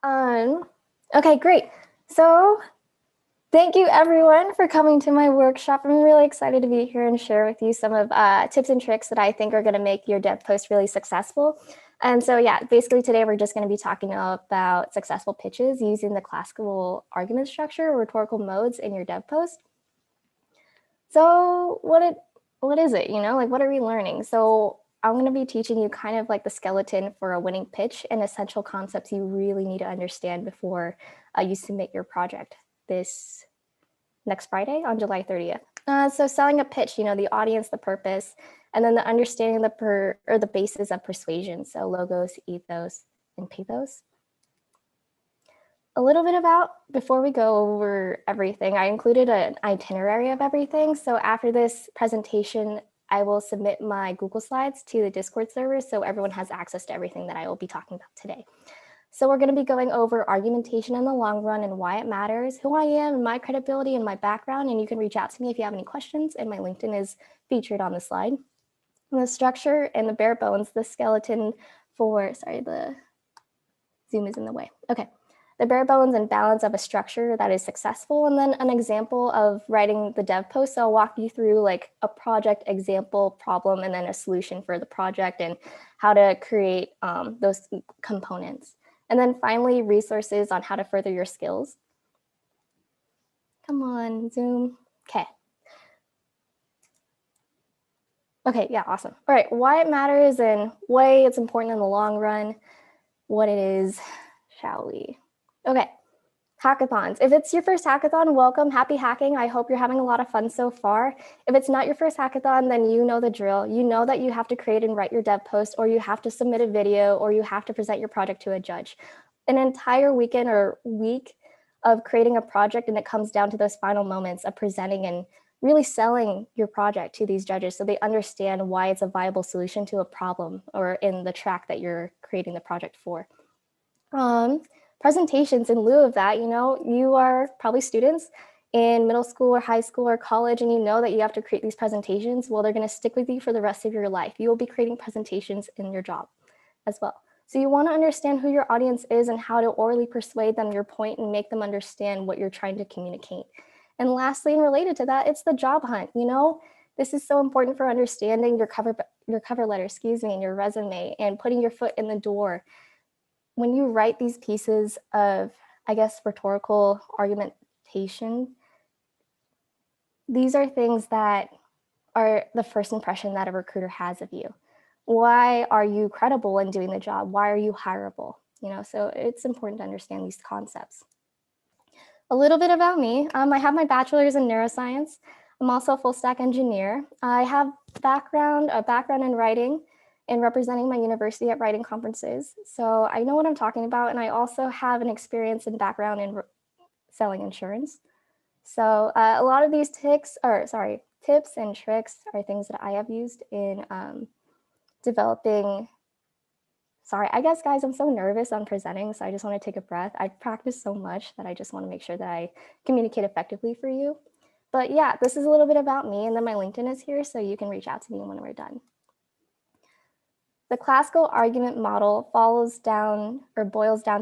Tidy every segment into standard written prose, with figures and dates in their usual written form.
Okay, great. So thank you everyone for coming to my workshop. I'm really excited to be here and share with you some of tips and tricks that I think are going to make your dev post really successful. And so yeah, basically today we're just going to be talking about successful pitches using the classical argument structure, rhetorical modes in your dev post. So what is it, like what are we learning? So I'm going to be teaching you kind of like the skeleton for a winning pitch and essential concepts you really need to understand before you submit your project this next Friday on July 30th. So selling a pitch, the audience, the purpose, and then the understanding the basis of persuasion. So logos, ethos, and pathos. A little bit about, before we go over everything, I included an itinerary of everything. So after this presentation, I will submit my Google Slides to the Discord server so everyone has access to everything that I will be talking about today. So we're going to be going over argumentation in the long run and why it matters, who I am, my credibility, and my background. And you can reach out to me if you have any questions, and my LinkedIn is featured on the slide. And the structure and the bare bones, the skeleton for, sorry, the Zoom is in the way. Okay. The bare bones and balance of a structure that is successful, and then an example of writing the dev post. So I'll walk you through like a project example problem and then a solution for the project and how to create those components. And then finally, resources on how to further your skills. Come on, Zoom. Okay. Okay, yeah, awesome. All right, why it matters and why it's important in the long run, what it is, shall we? Okay. Hackathons. If it's your first hackathon, welcome, happy hacking. I hope you're having a lot of fun so far. If it's not your first hackathon, then you know the drill. You know that you have to create and write your dev post, or you have to submit a video, or you have to present your project to a judge. An entire weekend or week of creating a project, and it comes down to those final moments of presenting and really selling your project to these judges so they understand why it's a viable solution to a problem or in the track that you're creating the project for. Presentations in lieu of that, you are probably students in middle school or high school or college, and you know that you have to create these presentations. Well, they're going to stick with you for the rest of your life. You will be creating presentations in your job as well. So you want to understand who your audience is and how to orally persuade them your point and make them understand what you're trying to communicate. And lastly, and related to that, it's the job hunt. This is so important for understanding your cover letter, and your resume, and putting your foot in the door. When you write these pieces of, rhetorical argumentation, these are things that are the first impression that a recruiter has of you. Why are you credible in doing the job? Why are you hireable? So it's important to understand these concepts. A little bit about me. I have my bachelor's in neuroscience. I'm also a full stack engineer. I have a background in writing and representing my university at writing conferences. So I know what I'm talking about. And I also have an experience and background in selling insurance. So a lot of these tips and tricks are things that I have used in developing. Sorry, guys, I'm so nervous on presenting, so I just want to take a breath. I've practiced so much that I just want to make sure that I communicate effectively for you. But yeah, this is a little bit about me, and then my LinkedIn is here, so you can reach out to me when we're done. The classical argument model boils down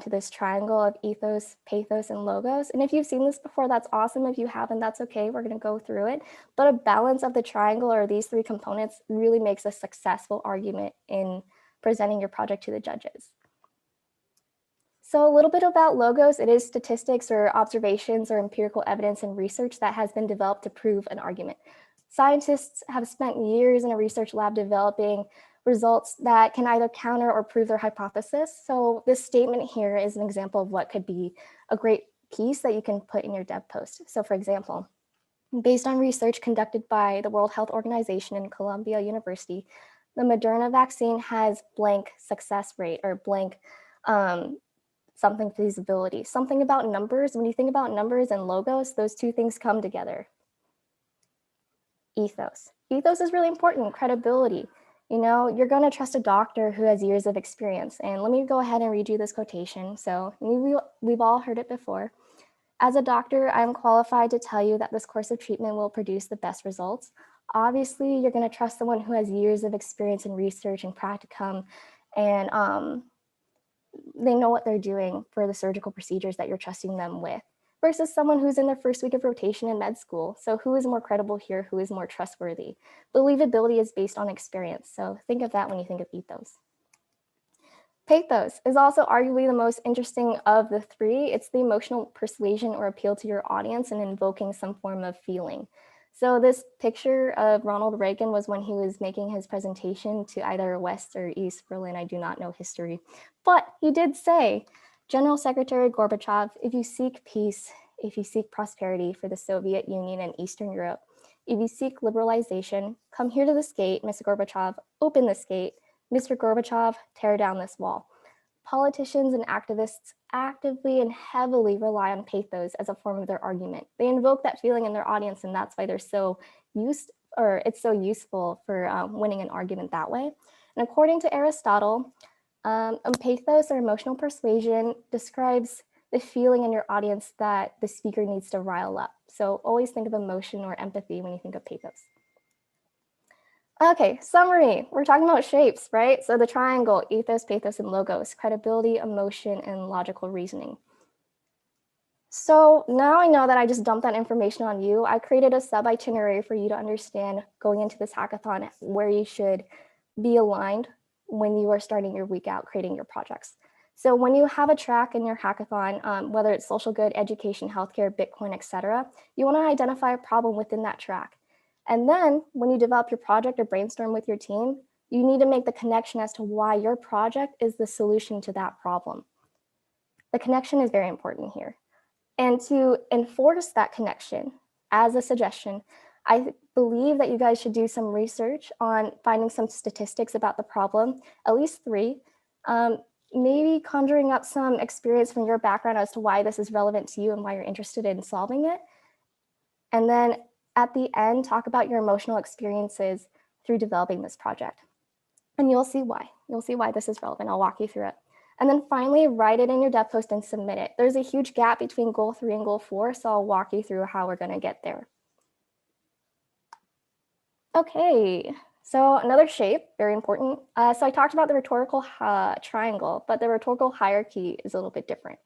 to this triangle of ethos, pathos, and logos. And if you've seen this before, that's awesome. If you haven't, that's okay. We're going to go through it. But a balance of the triangle or these three components really makes a successful argument in presenting your project to the judges. So a little bit about logos. It is statistics or observations or empirical evidence and research that has been developed to prove an argument. Scientists have spent years in a research lab developing results that can either counter or prove their hypothesis. So this statement here is an example of what could be a great piece that you can put in your dev post. So for example, based on research conducted by the World Health Organization and Columbia University, the Moderna vaccine has blank success rate or blank something feasibility. Something about numbers. When you think about numbers and logos, those two things come together. Ethos. Ethos is really important. Credibility. You're going to trust a doctor who has years of experience. And let me go ahead and read you this quotation. So we've all heard it before. As a doctor, I'm qualified to tell you that this course of treatment will produce the best results. Obviously, you're going to trust someone who has years of experience in research and practicum and they know what they're doing for the surgical procedures that you're trusting them with, versus someone who's in their first week of rotation in med school. So who is more credible here? Who is more trustworthy? Believability is based on experience. So think of that when you think of ethos. Pathos is also arguably the most interesting of the three. It's the emotional persuasion or appeal to your audience and invoking some form of feeling. So this picture of Ronald Reagan was when he was making his presentation to either West or East Berlin. I do not know history, but he did say, General Secretary Gorbachev, if you seek peace, if you seek prosperity for the Soviet Union and Eastern Europe, if you seek liberalization, come here to this gate, Mr. Gorbachev, open this gate, Mr. Gorbachev, tear down this wall. Politicians and activists actively and heavily rely on pathos as a form of their argument. They invoke that feeling in their audience, and that's why they're so it's so useful for winning an argument that way. And according to Aristotle, pathos or emotional persuasion describes the feeling in your audience that the speaker needs to rile up. So always think of emotion or empathy when you think of pathos. Okay, summary. We're talking about shapes, right? So the triangle, ethos, pathos, and logos, credibility, emotion, and logical reasoning. So now I know that I just dumped that information on you. I created a sub-itinerary for you to understand going into this hackathon where you should be aligned when you are starting your week out creating your projects. So when you have a track in your hackathon, whether it's social good, education, healthcare, Bitcoin, etc., you want to identify a problem within that track. And then when you develop your project or brainstorm with your team, you need to make the connection as to why your project is the solution to that problem. The connection is very important here. And to enforce that connection, as a suggestion, I believe that you guys should do some research on finding some statistics about the problem, at least 3, maybe conjuring up some experience from your background as to why this is relevant to you and why you're interested in solving it. And then at the end, talk about your emotional experiences through developing this project. And you'll see why. You'll see why this is relevant. I'll walk you through it. And then finally, write it in your DevPost and submit it. There's a huge gap between goal 3 and goal 4, so I'll walk you through how we're going to get there. Okay, so another shape, very important. So I talked about the rhetorical triangle, but the rhetorical hierarchy is a little bit different.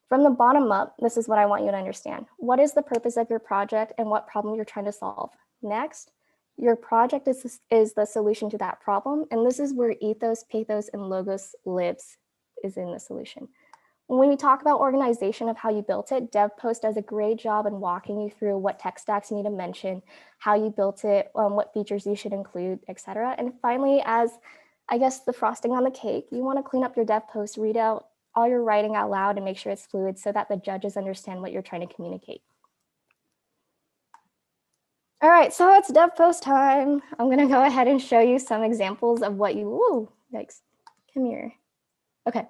From the bottom up, this is what I want you to understand. What is the purpose of your project and what problem you're trying to solve? Next, your project is the solution to that problem. And this is where ethos, pathos, and logos lives, is in the solution. When we talk about organization of how you built it, DevPost does a great job in walking you through what tech stacks you need to mention, how you built it, what features you should include, etc. And finally, as I guess the frosting on the cake, you want to clean up your DevPost, read out all your writing out loud and make sure it's fluid so that the judges understand what you're trying to communicate. All right, so it's DevPost time. I'm gonna go ahead and show you some examples of what you, ooh, yikes, come here. Okay,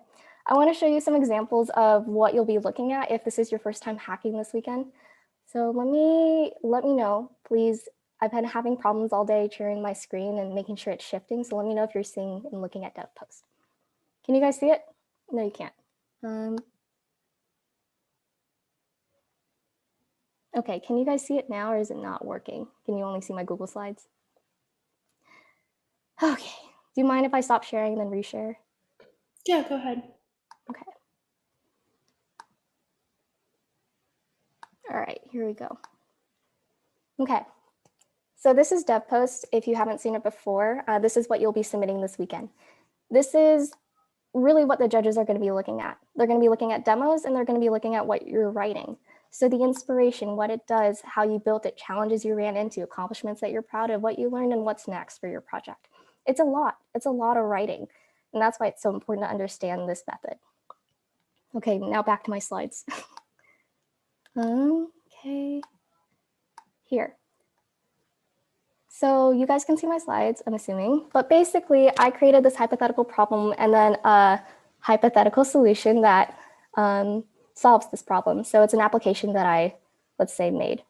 I wanna show you some examples of what you'll be looking at if this is your first time hacking this weekend. So let me know, please. I've been having problems all day sharing my screen and making sure it's shifting. So let me know if you're seeing and looking at DevPost. Can you guys see it? No, you can't. Okay, can you guys see it now or is it not working? Can you only see my Google Slides? Okay, do you mind if I stop sharing and then reshare? Yeah, go ahead. Okay. All right, here we go. Okay, so this is DevPost. If you haven't seen it before, this is what you'll be submitting this weekend. This is really what the judges are going to be looking at. They're going to be looking at demos and they're going to be looking at what you're writing. So the inspiration, what it does, how you built it, challenges you ran into, accomplishments that you're proud of, what you learned, and what's next for your project. It's a lot of writing. And that's why it's so important to understand this method. Okay, now back to my slides. Okay, here. So you guys can see my slides, I'm assuming, but basically I created this hypothetical problem and then a hypothetical solution that solves this problem. So it's an application that I, let's say, made.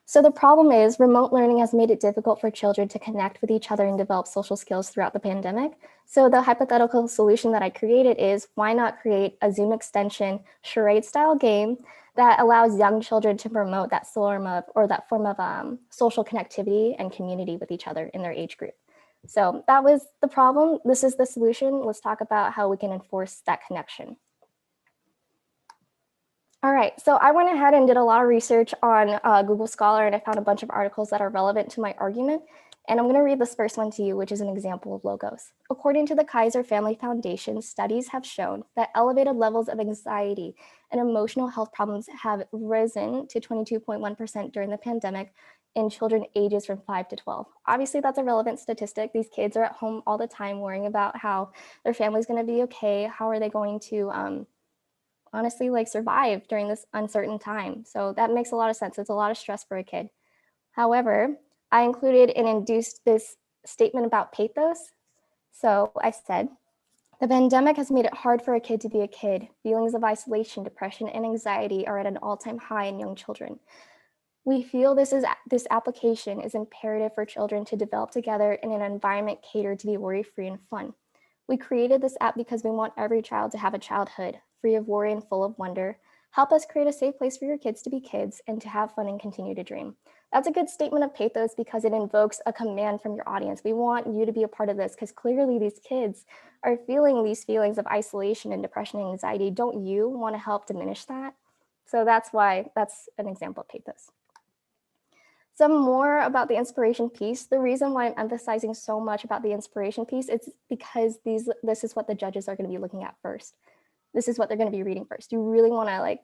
So the problem is remote learning has made it difficult for children to connect with each other and develop social skills throughout the pandemic. So the hypothetical solution that I created is why not create a Zoom extension charade style game that allows young children to promote that form of social connectivity and community with each other in their age group. So that was the problem. This is the solution. Let's talk about how we can enforce that connection. All right, so I went ahead and did a lot of research on Google Scholar, and I found a bunch of articles that are relevant to my argument. And I'm going to read this first one to you, which is an example of logos. According to the Kaiser Family Foundation, studies have shown that elevated levels of anxiety and emotional health problems have risen to 22.1% during the pandemic in children ages from 5 to 12. Obviously, that's a relevant statistic. These kids are at home all the time worrying about how their family's going to be okay, how are they going to honestly like survive during this uncertain time. So that makes a lot of sense. It's a lot of stress for a kid. However, I included and induced this statement about pathos. So I said, the pandemic has made it hard for a kid to be a kid. Feelings of isolation, depression, and anxiety are at an all-time high in young children. We feel this application is imperative for children to develop together in an environment catered to be worry-free and fun. We created this app because we want every child to have a childhood, free of worry and full of wonder. Help us create a safe place for your kids to be kids and to have fun and continue to dream. That's a good statement of pathos because it invokes a command from your audience. We want you to be a part of this because clearly these kids are feeling these feelings of isolation and depression and anxiety. Don't you want to help diminish that? So that's why that's an example of pathos. Some more about the inspiration piece. The reason why I'm emphasizing so much about the inspiration piece is because this is what the judges are going to be looking at first. This is what they're going to be reading first. You really want to like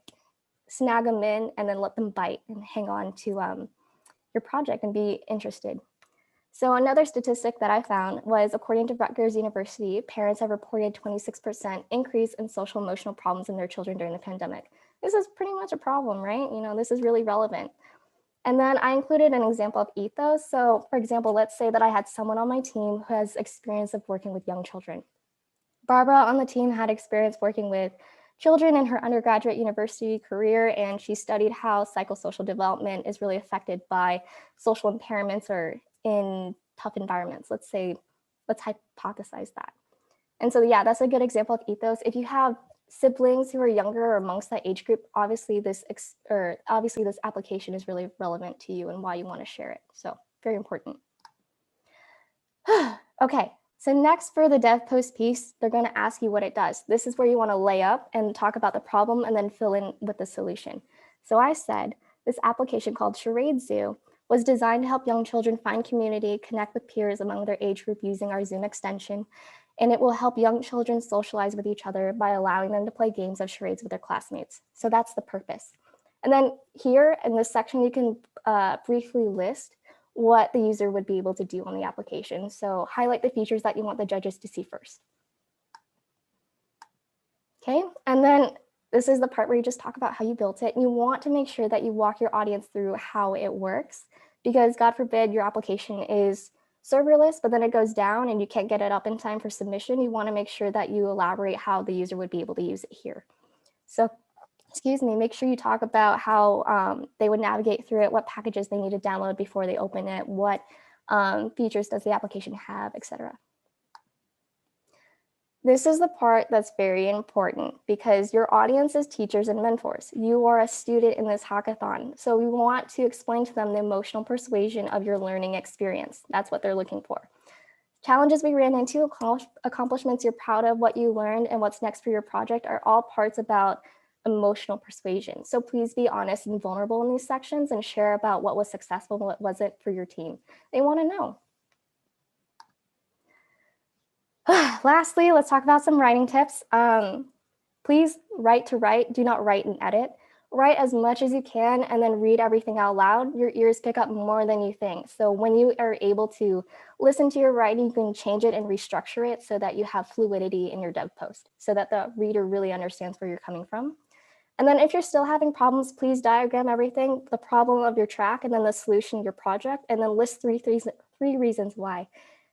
snag them in and then let them bite and hang on to your project and be interested. So another statistic that I found was, according to Rutgers University, parents have reported 26% increase in social emotional problems in their children during the pandemic. This is pretty much a problem, right? You know, this is really relevant. And then I included an example of ethos. So for example, let's say that I had someone on my team who has experience of working with young children. Barbara on the team had experience working with children in her undergraduate university career, and she studied how psychosocial development is really affected by social impairments or in tough environments. Let's hypothesize that. And so yeah, that's a good example of ethos. If you have siblings who are younger or amongst that age group, obviously this application is really relevant to you and why you want to share it. So very important. Okay, so next for the DevPost piece, they're going to ask you what it does. This is where you want to lay up and talk about the problem and then fill in with the solution. So I said this application called 𝘗𝘉𝘉𝘰𝘴 was designed to help young children find community, connect with peers among their age group using our Zoom extension, and it will help young children socialize with each other by allowing them to play games of charades with their classmates. So that's the purpose. And then here in this section, you can briefly list what the user would be able to do on the application. So highlight the features that you want the judges to see first. Okay, and then this is the part where you just talk about how you built it. And you want to make sure that you walk your audience through how it works, because God forbid your application is serverless, but then it goes down and you can't get it up in time for submission. You want to make sure that you elaborate how the user would be able to use it here. So, make sure you talk about how they would navigate through it, what packages they need to download before they open it, what features does the application have, etc. This is the part that's very important because your audience is teachers and mentors. You are a student in this hackathon, so we want to explain to them the emotional persuasion of your learning experience. That's what they're looking for. Challenges we ran into, accomplishments you're proud of, what you learned, and what's next for your project are all parts about emotional persuasion. So please be honest and vulnerable in these sections and share about what was successful and what wasn't for your team. They want to know. Lastly, let's talk about some writing tips. Please write to write, do not write and edit. Write as much as you can and then read everything out loud. Your ears pick up more than you think. So when you are able to listen to your writing, you can change it and restructure it so that you have fluidity in your dev post so that the reader really understands where you're coming from. And then if you're still having problems, please diagram everything, the problem of your track and then the solution of your project, and then list three reasons why,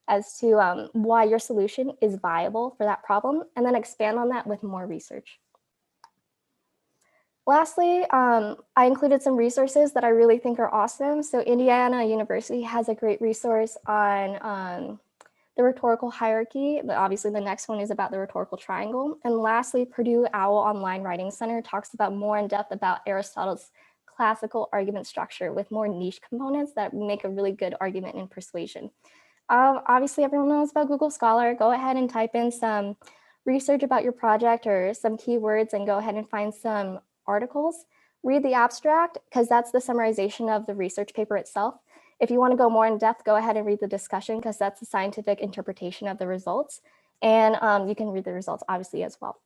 as to why your solution is viable for that problem, and then expand on that with more research. Lastly, I included some resources that I really think are awesome. So Indiana University has a great resource on the rhetorical hierarchy. Obviously, the next one is about the rhetorical triangle. And lastly, Purdue OWL Online Writing Center talks about more in depth about Aristotle's classical argument structure with more niche components that make a really good argument in persuasion. Obviously, everyone knows about Google Scholar. Go ahead and type in some research about your project or some keywords and go ahead and find some articles. Read the abstract because that's the summarization of the research paper itself. If you want to go more in depth, go ahead and read the discussion because that's the scientific interpretation of the results. And you can read the results obviously as well.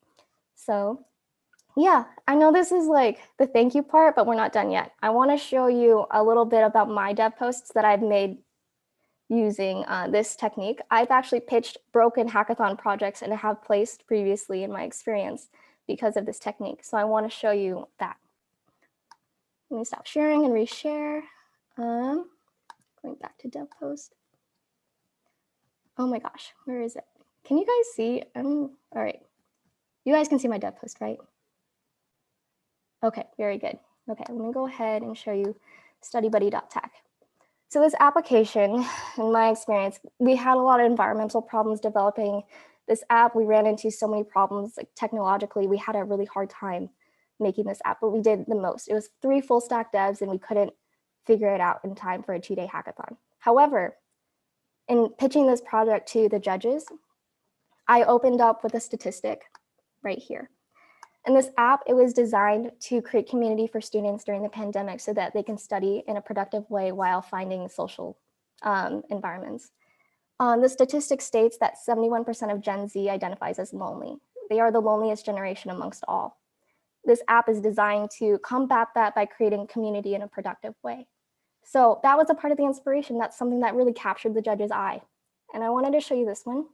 So yeah, I know this is like the thank you part, but we're not done yet. I want to show you a little bit about my dev posts that I've made using this technique. I've actually pitched broken hackathon projects and have placed previously in my experience because of this technique. So I want to show you that. Let me stop sharing and reshare. Going back to DevPost. Oh my gosh, where is it? Can you guys see? All right. You guys can see my DevPost, right? Okay, very good. Okay, let me go ahead and show you studybuddy.tech. So this application, in my experience, we had a lot of environmental problems developing this app. We ran into so many problems, like technologically, we had a really hard time making this app, but we did the most. It was 3 full stack devs and we couldn't figure it out in time for a 2-day hackathon. However, in pitching this project to the judges, I opened up with a statistic right here. And this app, it was designed to create community for students during the pandemic so that they can study in a productive way while finding social environments. The statistic states that 71% of Gen Z identifies as lonely. They are the loneliest generation amongst all. This app is designed to combat that by creating community in a productive way. So that was a part of the inspiration. That's something that really captured the judge's eye. And I wanted to show you this one.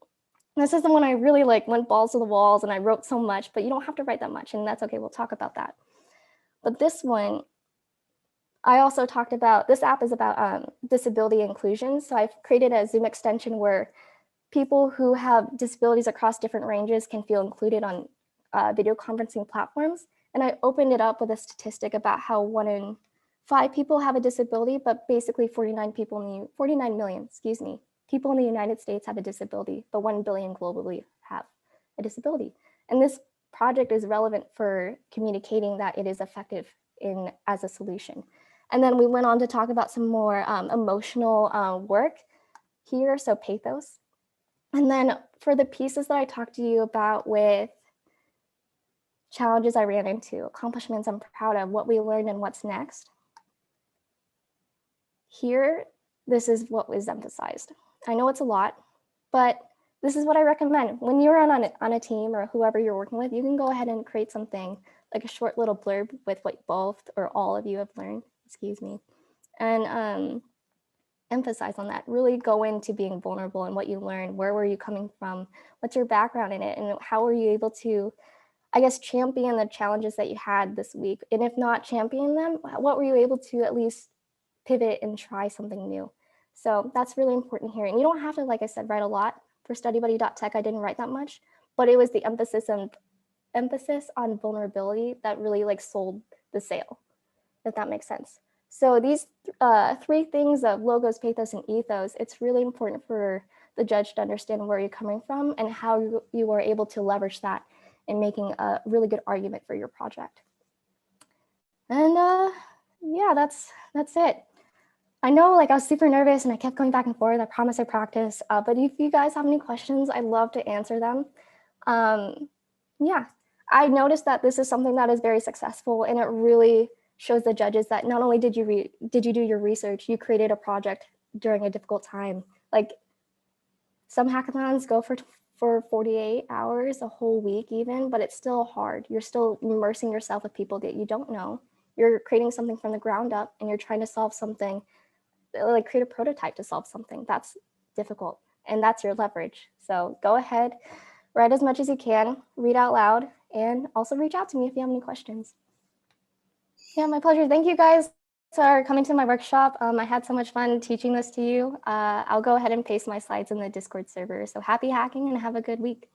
This is the one I really like, went balls to the walls and I wrote so much, but you don't have to write that much and that's okay, we'll talk about that. But this one, I also talked about, this app is about disability inclusion. So I've created a Zoom extension where people who have disabilities across different ranges can feel included on video conferencing platforms. And I opened it up with a statistic about how 1 in 5 people have a disability, but basically 49 million, people in the United States have a disability, but 1 billion globally have a disability. And this project is relevant for communicating that it is effective as a solution. And then we went on to talk about some more emotional work here, so Pathos. And then for the pieces that I talked to you about with challenges I ran into, accomplishments I'm proud of, what we learned and what's next, here, this is what was emphasized. I know it's a lot, but this is what I recommend. When you're on a team or whoever you're working with, you can go ahead and create something like a short little blurb with what both or all of you have learned, and emphasize on that. Really go into being vulnerable and what you learned. Where were you coming from? What's your background in it? And how were you able to, I guess, champion the challenges that you had this week? And if not champion them, what were you able to at least pivot and try something new? So that's really important here. And you don't have to, like I said, write a lot. For studybuddy.tech, I didn't write that much, but it was the emphasis on vulnerability that really like sold the sale, if that makes sense. So these 3 things of logos, pathos, and ethos, it's really important for the judge to understand where you're coming from and how you are able to leverage that in making a really good argument for your project. And yeah, that's it. I know, like, I was super nervous and I kept going back and forth. I promise I practice. But if you guys have any questions, I'd love to answer them. Yeah, I noticed that this is something that is very successful, and it really shows the judges that not only did you do your research, you created a project during a difficult time. Like, some hackathons go for 48 hours, a whole week even, but it's still hard. You're still immersing yourself with people that you don't know. You're creating something from the ground up, and you're trying to solve something, like create a prototype to solve something. That's difficult, and that's your leverage. So go ahead, write as much as you can, read out loud, and also reach out to me if you have any questions. Yeah, my pleasure. Thank you guys for coming to my workshop. I had so much fun teaching this to you. I'll go ahead and paste my slides in the Discord server. So happy hacking and have a good week.